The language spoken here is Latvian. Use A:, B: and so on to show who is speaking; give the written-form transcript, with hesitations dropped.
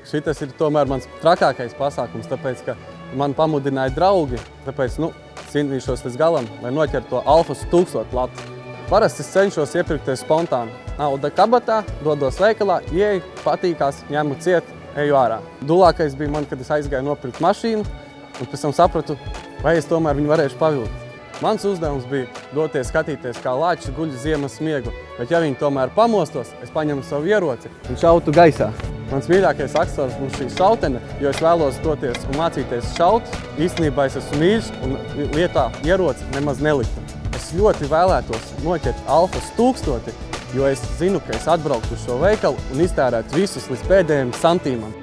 A: šitas ir tomēr mans trakākais pasākums, tāpēc, ka man pamudināja draugi, tāpēc, cīnīšos līdz galam, lai noķertu to Alfas 1000 latu. Parasti es cenšos iepirkties spontāni. Nauda kabatā, dodos veikalā, ieeju, patīkās, ņemu ciet, eju ārā. Dulākais bija man, kad es aizgāju nopirkt mašīnu, un pēc tam sapratu, vai es tomēr viņu varēšu pavilkt. Mans uzdevums bija doties skatīties, kā lāčs guļ ziemas smiegu, bet ja viņi tomēr pamostos, es paņemu savu ieroci un šautu gaisā. Mans mīļākais akcents būs šī šautene, jo es vēlos doties un mācīties šaut. Īstenībā es esmu mīļš un lietā ieroci nemaz neliktu. Es ļoti vēlētos noķert Alfas 1000, jo es zinu, ka es atbrauktu uz šo veikalu un iztērētu visus līdz pēdējiem santīmam.